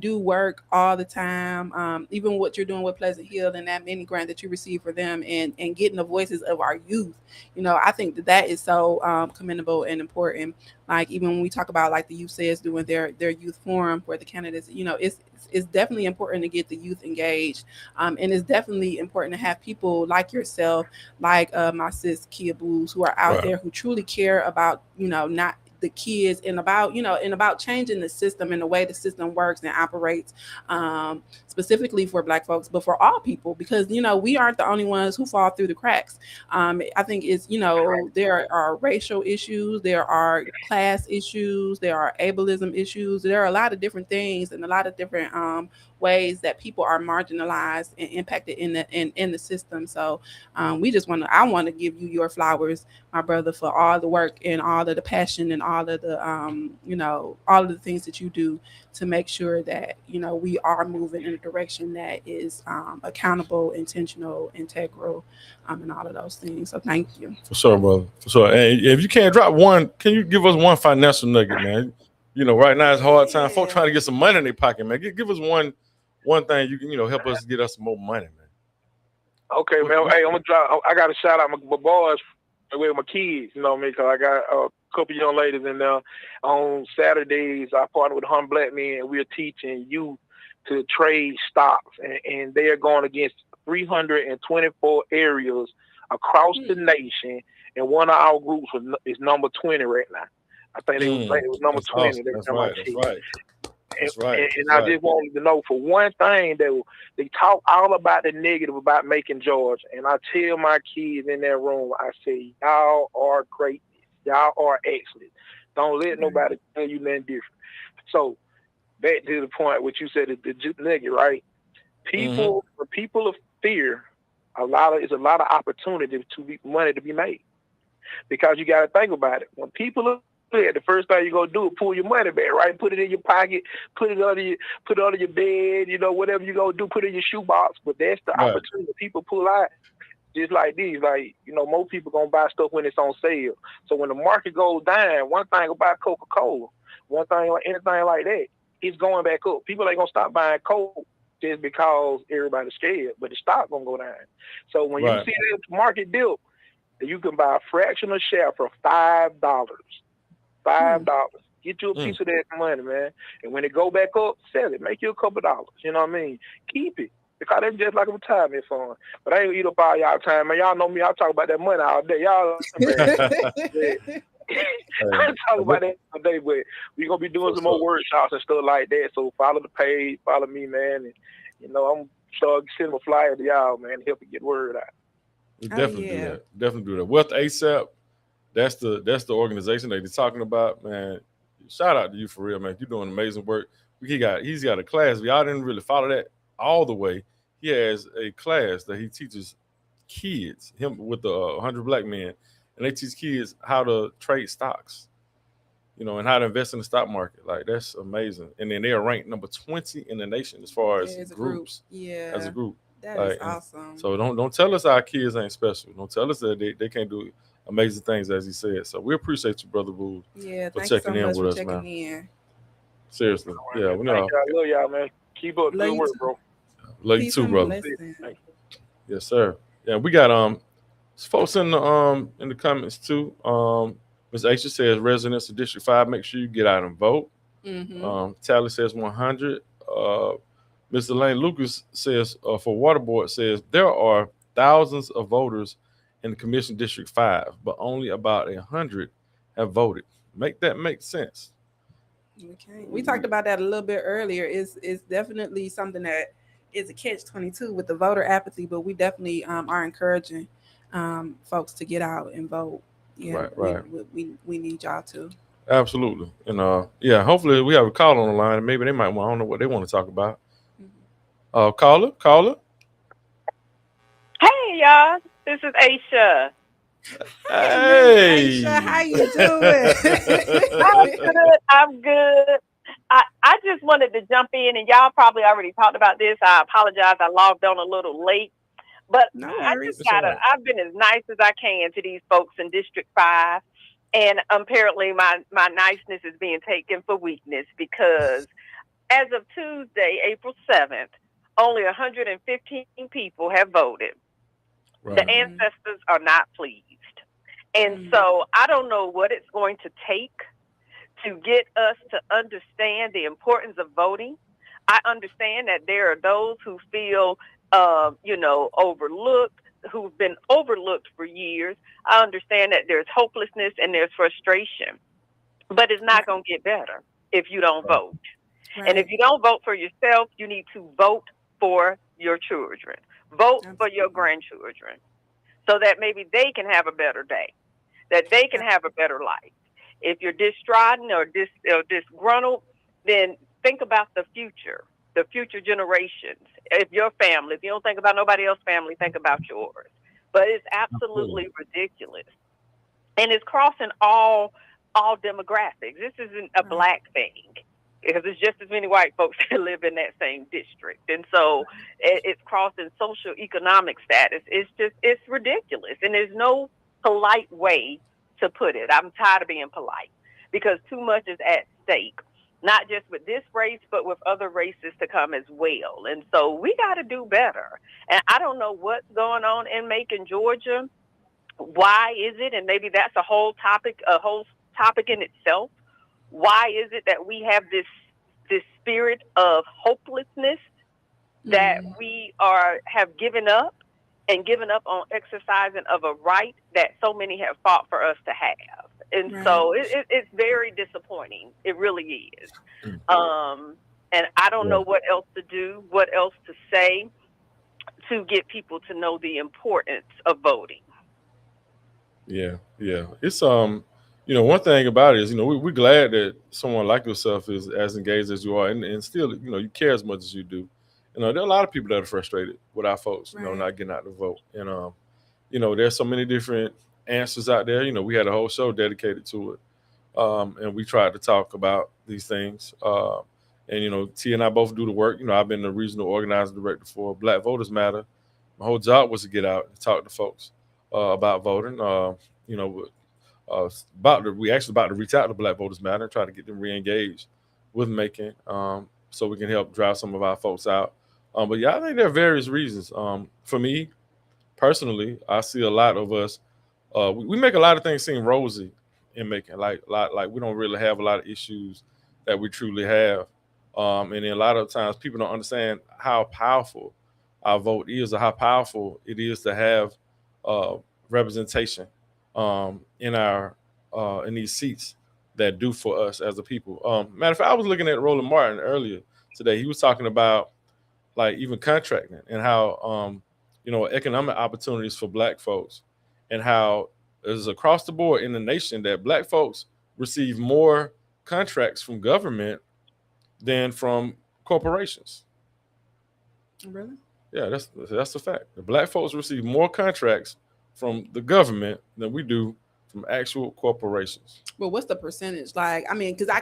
do work all the time, even what you're doing with Pleasant Hill and that mini grant that you receive for them, and getting the voices of our youth. You know, I think that is so commendable and important. Like, even when we talk about, like, the youth says doing their youth forum for the candidates, you know, it's definitely important to get the youth engaged, and it's definitely important to have people like yourself, like my sis Kia Booz, who are out there who truly care about, you know, not the kids, and about changing the system and the way the system works and operates, specifically for Black folks, but for all people, because, you know, we aren't the only ones who fall through the cracks. I think it's, you know, there are racial issues, there are class issues, there are ableism issues, there are a lot of different things and a lot of different ways that people are marginalized and impacted in the system. So I want to give you your flowers, my brother, for all the work and all of the passion and all of the you know, all of the things that you do to make sure that, you know, we are moving in a direction that is accountable, intentional, integral, and all of those things. So thank you. For sure, brother. For sure. And if you can't drop one, can you give us one financial nugget, man? You know, right now it's hard time. Folks trying to get some money in their pocket, man. Give us one thing you can, you know, help us get us some more money, man. Okay, man. Hey, I'm gonna drop. I got to shout out my boys with my kids. You know what I mean? Because I got a couple young ladies in there. On Saturdays, I partner with 100 Black Men, and we're teaching youth to trade stocks, and they are going against 324 areas across the nation. And one of our groups is number 20 right now. I think they was number 20. Awesome. That's right. And I just wanted to know, for one thing, that they talk all about the negative about Macon, Georgia. And I tell my kids in that room, I say, y'all are great. Y'all are excellent. Don't let nobody tell you nothing different. So back to the point, what you said, the nugget, right? People, for people of fear, it's a lot of opportunity money to be made. Because you got to think about it. When people are fear, the first thing you're gonna do is pull your money back, right? Put it in your pocket, put it under your bed, you know, whatever you gonna do, put it in your shoebox. But that's the opportunity people pull out. Just like these, like, you know, most people gonna buy stuff when it's on sale. So when the market goes down, one thing about Coca-Cola, one thing like anything like that, it's going back up. People ain't gonna stop buying Coke just because everybody's scared, but the stock gonna go down. So when you see this market dip, you can buy a fractional share for $5. $5. Get you a piece of that money, man. And when it go back up, sell it. Make you a couple dollars. You know what I mean? Keep it. Because that's just like a retirement fund. But I ain't eat up all y'all time, man. Y'all know me. I talk about that money all day. Y'all, man. I talk about that all day, but we're going to be doing some more workshops and stuff like that. So follow the page, follow me, man. And, you know, I'm start sending a flyer to y'all, man, to help you get word out. We definitely do that. Definitely do that. Wealth ASAP. That's the organization that he's talking about, man. Shout out to you for real, man. You're doing amazing work. He's got a class. Y'all didn't really follow that all the way. He has a class that he teaches kids, him with the 100 Black Men, and they teach kids how to trade stocks, you know, and how to invest in the stock market. Like, that's amazing. And then they are ranked number 20 in the nation as far as groups. Yeah, as a group. That is awesome. So don't tell us our kids ain't special. Don't tell us that they can't do amazing things, as he said. So we appreciate you, Brother Boo, for checking in with us, man. Seriously. Yeah, we know. I love y'all, man. Keep up the good work, bro. Love you too, brother. Yes, sir. Yeah, we got folks in the comments too. Ms. Aisha says, residents of District 5, make sure you get out and vote. Tally says 100. Mr. Lane Lucas says for Waterboard says there are thousands of voters in Commission District 5, but only about 100 have voted. Make that make sense. Okay. We talked about that a little bit earlier. It's definitely something that is a catch-22 with the voter apathy, but we definitely are encouraging folks to get out and vote. Yeah, right. We need y'all to. Absolutely. And hopefully we have a caller on the line. Maybe they might want, I don't know what they want to talk about. Caller. Hey y'all, this is Aisha. Hey, Aisha, how you doing? I'm good. I just wanted to jump in, and y'all probably already talked about this. I apologize. I logged on a little late, but No I worries. just I've been as nice as I can to these folks in District 5, and apparently my niceness is being taken for weakness because as of Tuesday, April 7th, only 115 people have voted. Right. The ancestors are not pleased. And so I don't know what it's going to take to get us to understand the importance of voting. I understand that there are those who feel, overlooked, who've been overlooked for years. I understand that there's hopelessness and there's frustration, but it's not going to get better if you don't vote. Right. And if you don't vote for yourself, you need to vote for your children. Vote for your grandchildren so that maybe they can have a better day, that they can have a better life. If you're distrodden or disgruntled, then think about the future generations. If your family, if you don't think about nobody else's family, think about yours. But it's absolutely ridiculous. And it's crossing all demographics. This isn't a black thing, because it's just as many white folks that live in that same district. And so it's crossing social economic status. It's ridiculous. And there's no polite way to put it. I'm tired of being polite because too much is at stake, not just with this race, but with other races to come as well. And so we got to do better. And I don't know what's going on in Macon, Georgia. Why is it? And maybe that's a whole topic in itself. Why is it that we have this spirit of hopelessness that we have given up on exercising of a right that so many have fought for us to have? And so it's very disappointing. It really is. And I don't know what else to do, what else to say to get people to know the importance of voting. Yeah. It's one thing about it is, we're glad that someone like yourself is as engaged as you are, and still, you care as much as you do. There are a lot of people that are frustrated with our folks, not getting out to vote. And, there's so many different answers out there. We had a whole show dedicated to it. And we tried to talk about these things. And, T and I both do the work. I've been the regional organizing director for Black Voters Matter. My whole job was to get out and talk to folks about voting. We actually about to reach out to Black Voters Matter and try to get them re-engaged with Macon, so we can help drive some of our folks out. But I think there are various reasons. For me personally, I see a lot of us. We make a lot of things seem rosy in Macon, like we don't really have a lot of issues that we truly have. And then a lot of times people don't understand how powerful our vote is, or how powerful it is to have representation in these seats that do for us as a people. Matter of fact, I was looking at Roland Martin earlier today. He was talking about even contracting and how economic opportunities for Black folks, and how it's across the board in the nation that Black folks receive more contracts from government than from corporations. Really? Yeah, that's a fact. The Black folks receive more contracts from the government than we do from actual corporations. Well, what's the percentage? Because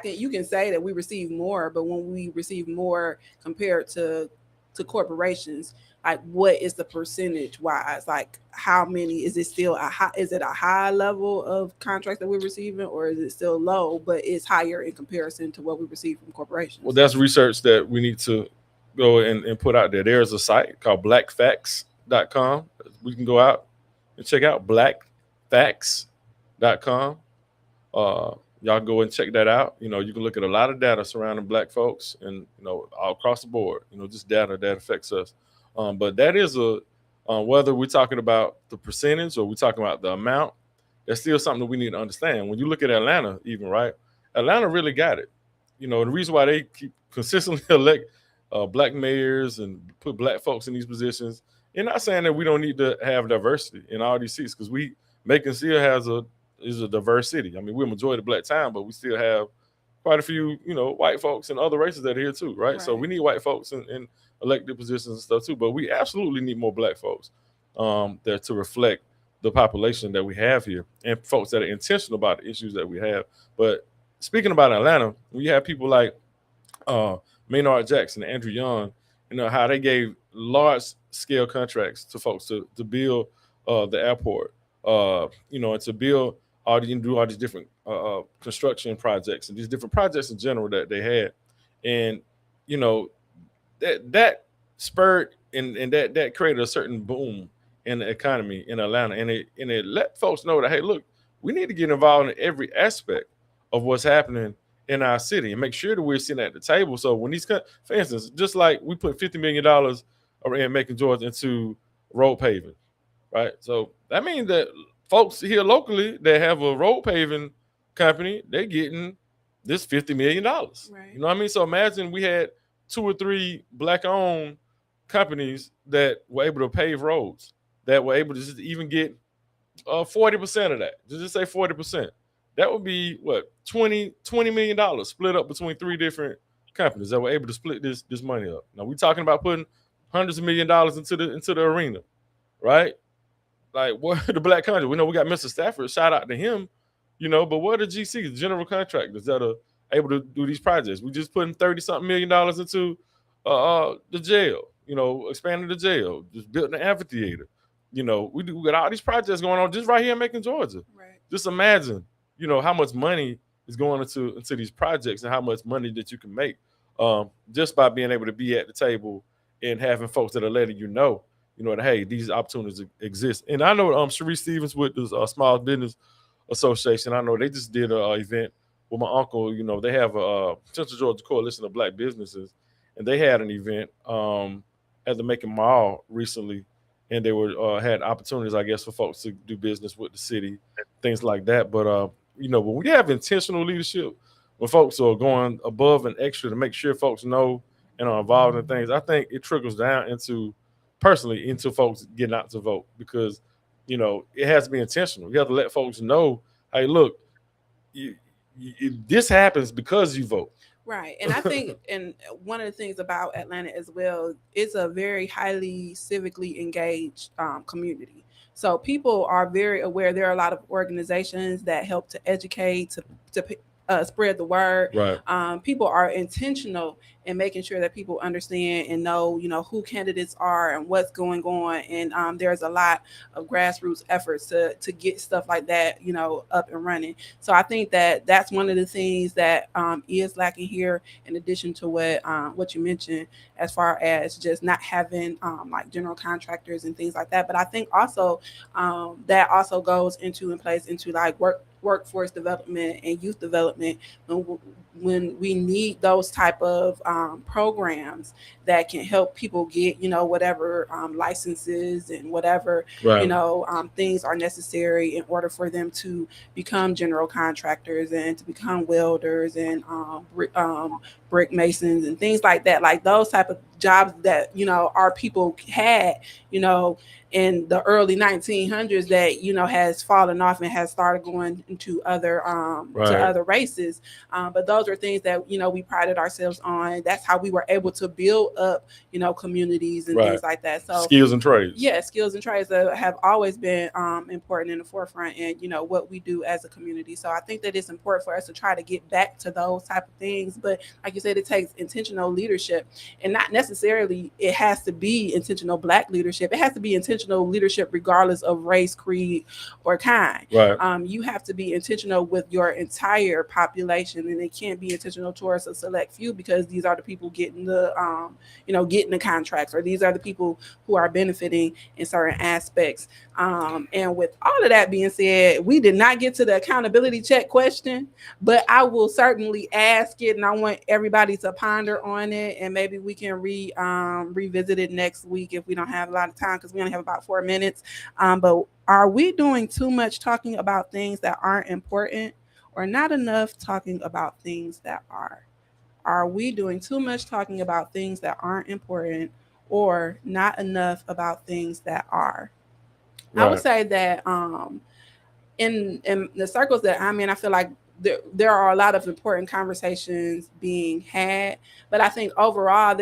you can say that we receive more, but when we receive more compared to corporations, what is the percentage wise? How many is it still is it a high level of contracts that we're receiving, or is it still low, but it's higher in comparison to what we receive from corporations? Well, that's research that we need to go and put out there. There's a site called blackfacts.com. We can go out and check out blackfacts.com. Y'all go and check that out. You know, you can look at a lot of data surrounding Black folks, and all across the board. Just data that affects us. But that is whether we're talking about the percentage or we're talking about the amount, that's still something that we need to understand. When you look at Atlanta, even right, Atlanta really got it. The reason why they keep consistently elect Black mayors and put Black folks in these positions. You're not saying that we don't need to have diversity in all these seats, because Macon still is a diverse city. I mean, we're a majority Black town, but we still have quite a few, white folks and other races that are here too, right? So we need white folks in elected positions and stuff too, but we absolutely need more Black folks there to reflect the population that we have here, and folks that are intentional about the issues that we have. But speaking about Atlanta, we have people like Maynard Jackson, Andrew Young, how they gave large scale contracts to folks to build the airport, and to build do all these different construction projects and these different projects in general that they had. And, that spurred and that created a certain boom in the economy in Atlanta. And it let folks know that, hey, look, we need to get involved in every aspect of what's happening in our city and make sure that we're sitting at the table. So when for instance, just like we put $50 million in Macon, Georgia into road paving, right? So that means that folks here locally that have a road paving company, they're getting this $50 million. Right. You know what I mean? So imagine we had 2 or 3 Black-owned companies that were able to pave roads, that were able to just even get 40% of that. Just say 40%. That would be what, $20 million split up between 3 different companies that were able to split this money up. Now we're talking about putting hundreds of $millions into the arena, right? Like, what the Black country? We know we got Mr. Stafford. Shout out to him, But what are the GCs, general contractors that are able to do these projects? We just putting $30-something million into the jail, expanding the jail, just building an amphitheater. We got all these projects going on just right here in Macon, Georgia. Right. Just imagine, how much money is going into these projects and how much money that you can make just by being able to be at the table and having folks that are letting that, hey, these opportunities exist. And I know Sharice Stevens with the Small Business Association, I know they just did an event with my uncle. They have a Central Georgia Coalition of Black Businesses, and they had an event at the Macon Mall recently, and they had opportunities, I guess, for folks to do business with the city, things like that. But when we have intentional leadership, when folks are going above and extra to make sure folks know and are involved in things, I think it trickles down into folks getting out to vote, because it has to be intentional. You have to let folks know, hey, look, this happens because you vote. Right. And I think, and one of the things about Atlanta as well, it's a very highly civically engaged community. So people are very aware. There are a lot of organizations that help to educate, to spread the word. Right. People are intentional in making sure that people understand and know, who candidates are and what's going on. And there's a lot of grassroots efforts to get stuff like that, up and running. So I think that that's one of the things that is lacking here, in addition to what you mentioned, as far as just not having like general contractors and things like that. But I think also that also goes into and plays into like workforce development and youth development, when we need those type of programs that can help people get, whatever licenses and whatever, right. Things are necessary in order for them to become general contractors and to become welders and brick masons and things like that. Like those type of jobs that, our people had, in the early 1900s that, has fallen off and has started going into other right. to other races. But those are things that, we prided ourselves on. That's how we were able to build up, communities and right. things like that. So skills and trades. Yeah, skills and trades have always been important in the forefront and, what we do as a community. So I think that it's important for us to try to get back to those type of things. But like you said, it takes intentional leadership, and not necessarily it has to be intentional Black leadership. It has to be intentional leadership regardless of race, creed, or kind. Right. You have to be intentional with your entire population, and it can't be intentional towards a select few, because these are the people getting the getting the contracts, or these are the people who are benefiting in certain aspects. And with all of that being said, we did not get to the accountability check question, but I will certainly ask it, and I want everybody to ponder on it, and maybe we can revisit it next week if we don't have a lot of time, because we only have about 4 minutes. But are we doing too much talking about things that aren't important, or not enough talking about things that are? Are we doing too much talking about things that aren't important, or not enough about things that are? Right. I would say that in the circles that I'm in, I feel like there are a lot of important conversations being had, but I think overall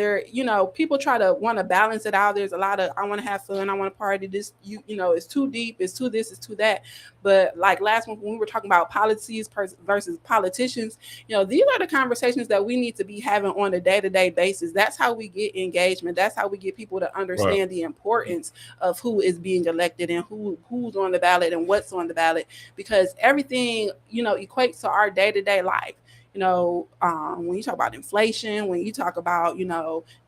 people try to want to balance it out. There's a lot of, I want to have fun, I want to party, this it's too deep, it's too this, it's too that. But like last month when we were talking about policies versus politicians, these are the conversations that we need to be having on a day-to-day basis. That's how we get engagement. That's how we get people to understand the importance of who is being elected and who's on the ballot and what's on the ballot, because everything equates to our day-to-day life. When you talk about inflation, when you talk about,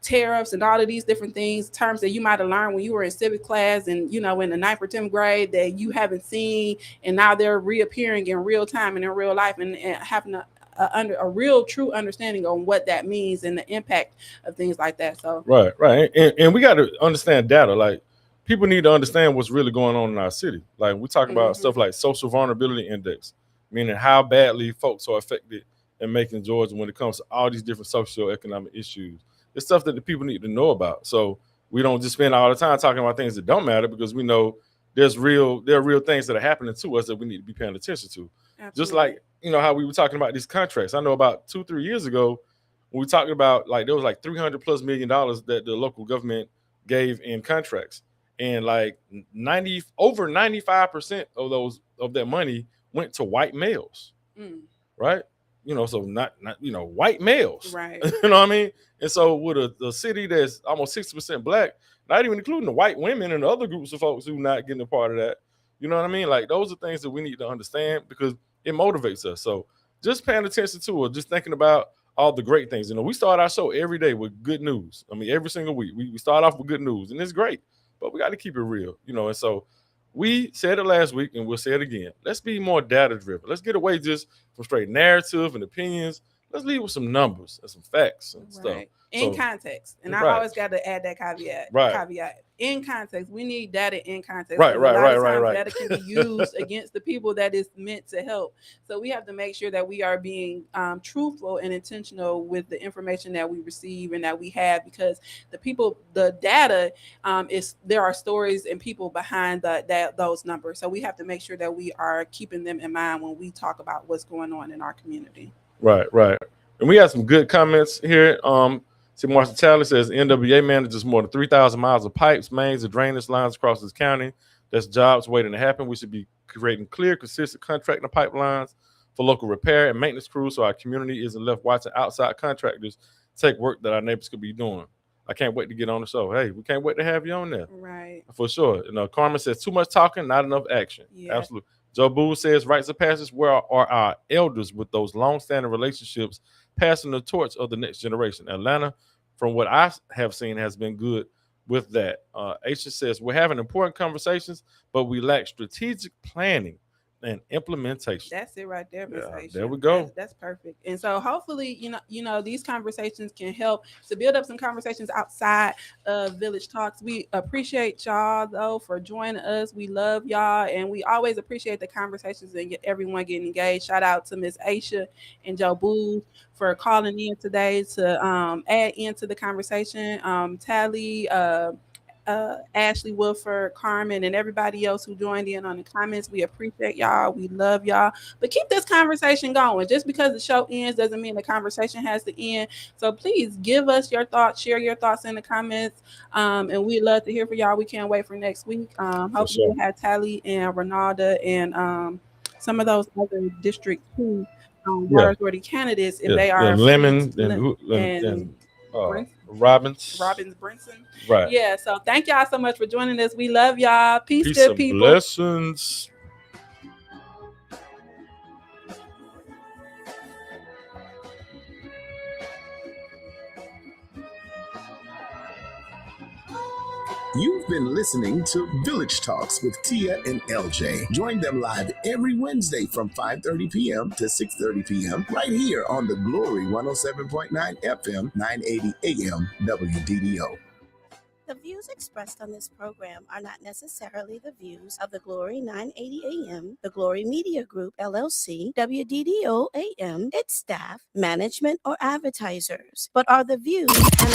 tariffs and all of these different things, terms that you might have learned when you were in civic class and, in the 9th or 10th grade that you haven't seen, and now they're reappearing in real time and in real life, and having a real true understanding on what that means and the impact of things like that. So right. And we got to understand data. Like, people need to understand what's really going on in our city. Like, we talk about stuff like social vulnerability index, meaning how badly folks are affected in Macon, Georgia, when it comes to all these different socioeconomic issues. It's stuff that the people need to know about. So we don't just spend all the time talking about things that don't matter, because we know there are real things that are happening to us that we need to be paying attention to. Absolutely. Just like, how we were talking about these contracts. I know about 2-3 years ago, when we talked about, like, there was like $300+ million that the local government gave in contracts. And like over 95% of that money went to white males. Right? So not white males. Right. You know what I mean? And so with a city that's almost 60% Black, not even including the white women and the other groups of folks who not getting a part of that, you know what I mean? Like, those are things that we need to understand, because it motivates us. So just paying attention to it, just thinking about all the great things. We start our show every day with good news. I mean, every single week we start off with good news, and it's great, but we got to keep it real, and so we said it last week, and we'll say it again. Let's be more data driven. Let's get away just from straight narrative and opinions. Let's lead with some numbers and some facts and stuff. In context. And I always got to add that caveat. Caveat. In context. We need data in context. Right. Data can be used against the people that is meant to help. So we have to make sure that we are being truthful and intentional with the information that we receive and that we have, because the data there are stories and people behind those numbers. So we have to make sure that we are keeping them in mind when we talk about what's going on in our community. Right. And we have some good comments here. See, Marshall Talley says NWA manages more than 3,000 miles of pipes, mains, and drainage lines across this county. That's jobs waiting to happen. We should be creating clear, consistent contracting pipelines for local repair and maintenance crews, so our community isn't left watching outside contractors take work that our neighbors could be doing. I can't wait to get on the show. Hey, we can't wait to have you on there. Right. For sure. Carmen says too much talking, not enough action. Yeah. Absolutely. Joe Boo says rites of passage, where are our elders with those long-standing relationships, passing the torch of the next generation? Atlanta, from what I have seen, has been good with that. Aisha says we're having important conversations, but we lack strategic planning and implementation. That's it right there, Ms. Aisha. There we go. That's perfect. And so hopefully, these conversations can help to build up some conversations outside of Village Talks. We appreciate y'all, though, for joining us. We love y'all, and we always appreciate the conversations and everyone getting engaged. Shout out to Ms. Aisha and Joe Boo for calling in today to add into the conversation. Tally, Ashley Wilford, Carmen, and everybody else who joined in on the comments. We appreciate y'all. We love y'all. But keep this conversation going. Just because the show ends doesn't mean the conversation has to end. So please give us your thoughts, share your thoughts in the comments. And we'd love to hear from y'all. We can't wait for next week. Hopefully we'll have Tally and Ronalda and some of those other districts too water-worthy candidates, and they are Lemon and Robbins Brinson. right. Yeah, so thank y'all so much for joining us. We love y'all. Peace Peace good and people. blessings. You've been listening to Village Talks with Tia and LJ. Join them live every Wednesday from 5:30 p.m. to 6:30 p.m. right here on the Glory 107.9 FM, 980 AM, WDDO. The views expressed on this program are not necessarily the views of the Glory 980 AM, the Glory Media Group, LLC, WDDO AM, its staff, management, or advertisers, but are the views and